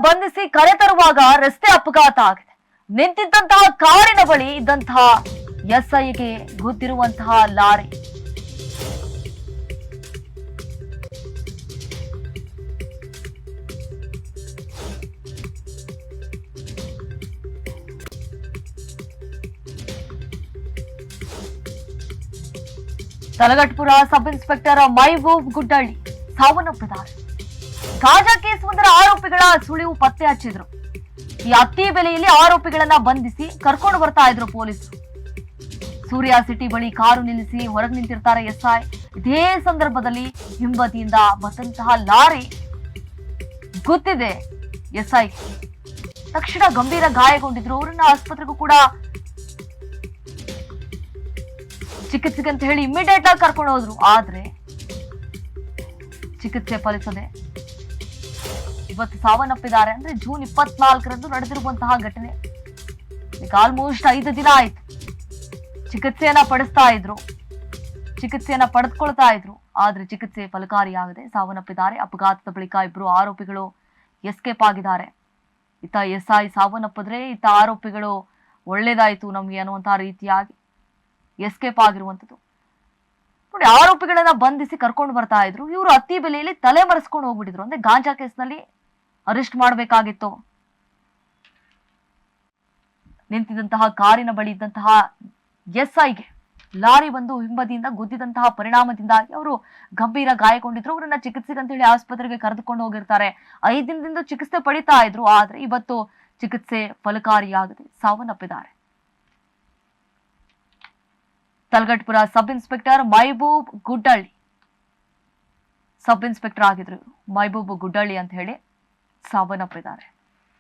ಬಂಧಿಸಿ ಕರೆತರುವಾಗ ರಸ್ತೆ ಅಪಘಾತ ಆಗಿದೆ. ನಿಂತಿದ್ದಂತಹ ಕಾರಿನ ಬಳಿ ಇದ್ದಂತಹ ಎಸ್ಐಗೆ ಗುದ್ದಿರುವಂತಹ lorry. Talaghattapura sub inspector Mehboob Guddalli ಸಾವನ್ನಪ್ಪಿದ್ದಾರೆ. ಗಾಂಜಾ ಕೇಸ್ ಒಂದರ ಆರೋಪಿಗಳ ಸುಳಿವು ಪತ್ತೆ ಹಚ್ಚಿದ್ರು. ಈ ಅತ್ತಿ ಬೆಲೆಯಲ್ಲಿ ಆರೋಪಿಗಳನ್ನ ಬಂಧಿಸಿ ಕರ್ಕೊಂಡು ಬರ್ತಾ ಇದ್ರು ಪೊಲೀಸರು. ಸೂರ್ಯ ಸಿಟಿ ಬಳಿ ಕಾರು ನಿಲ್ಲಿಸಿ ಹೊರಗೆ ನಿಂತಿರ್ತಾರೆ ಎಸ್ಐ. ಇದೇ ಸಂದರ್ಭದಲ್ಲಿ ಹಿಂಬದಿಯಿಂದ ಬಂದಂತಹ ಲಾರಿ ಗುದ್ದಿದೆ ಎಸ್ಐ. ತಕ್ಷಣ ಗಂಭೀರ ಗಾಯಗೊಂಡಿದ್ರು. ಅವರನ್ನ ಆಸ್ಪತ್ರೆಗೂ ಕೂಡ ಚಿಕಿತ್ಸೆಗೆ ಅಂತ ಹೇಳಿ ಇಮಿಡಿಯೇಟ್ ಆಗಿ ಕರ್ಕೊಂಡು ಹೋದ್ರು. ಆದ್ರೆ ಚಿಕಿತ್ಸೆ ಫಲಿಸದೆ ಇವತ್ತು ಸಾವನ್ನಪ್ಪಿದ್ದಾರೆ. ಅಂದ್ರೆ ಜೂನ್ 24ರಂದು ನಡೆದಿರುವಂತಹ ಘಟನೆ. ಈಗ ಆಲ್ಮೋಸ್ಟ್ 5 ದಿನ ಆಯ್ತು. ಚಿಕಿತ್ಸೆಯನ್ನ ಪಡೆದುಕೊಳ್ತಾ ಇದ್ರು. ಆದ್ರೆ ಚಿಕಿತ್ಸೆ ಫಲಕಾರಿಯಾಗದೆ ಸಾವನ್ನಪ್ಪಿದ್ದಾರೆ. ಅಪಘಾತದ ಬಳಿಕ ಇಬ್ರು ಆರೋಪಿಗಳು ಎಸ್ಕೇಪ್ ಆಗಿದ್ದಾರೆ. ಇತ್ತ ಎಸ್ಐ ಸಾವನ್ನಪ್ಪಿದ್ರೆ ಇತ್ತ ಆರೋಪಿಗಳು ಒಳ್ಳೇದಾಯ್ತು ನಮ್ಗೆ ಅನ್ನುವಂತಹ ರೀತಿಯಾಗಿ ಎಸ್ಕೇಪ್ ಆಗಿರುವಂತದ್ದು ನೋಡಿ. ಆರೋಪಿಗಳನ್ನ ಬಂಧಿಸಿ ಕರ್ಕೊಂಡು ಬರ್ತಾ ಇದ್ರು. ಇವರು ಅತ್ತಿ ಬೆಲೆಯಲ್ಲಿ ತಲೆ ಮರೆಸ್ಕೊಂಡು ಹೋಗ್ಬಿಟ್ಟಿದ್ರು. ಅಂದ್ರೆ ಗಾಂಜಾ ಕೇಸ್ನಲ್ಲಿ ಅರೆಸ್ಟ್ ಮಾಡಬೇಕಾಗಿತ್ತು. ನಿಂತಿದ್ದಂತಹ ಕಾರಿನ ಬಳಿ ಇದ್ದಂತಹ ಎಸ್ಐಗೆ ಲಾರಿ ಬಂದು ಹಿಂಬದಿಯಿಂದ ಗುದ್ದಿದಂತಹ ಪರಿಣಾಮದಿಂದಾಗಿ ಅವರು ಗಂಭೀರ ಗಾಯಗೊಂಡಿದ್ರು. ಅವರನ್ನ ಚಿಕಿತ್ಸೆಗೆ ಅಂತ ಹೇಳಿ ಆಸ್ಪತ್ರೆಗೆ ಕರೆದುಕೊಂಡು ಹೋಗಿರ್ತಾರೆ. 5 ದಿನದಿಂದ ಚಿಕಿತ್ಸೆ ಪಡಿತಾ ಇದ್ರು. ಆದ್ರೆ ಇವತ್ತು ಚಿಕಿತ್ಸೆ ಫಲಕಾರಿಯಾಗದೆ ಸಾವನ್ನಪ್ಪಿದ್ದಾರೆ. Talaghattapura sub inspector Mehboob Guddahalli sub inspector ಆಗಿದ್ರು. ಮೈಬೂಬ್ ಗುಡ್ಡಳ್ಳಿ ಅಂತ ಹೇಳಿ ಸಾವನ್ನಪ್ಪಿದ್ದಾರೆ.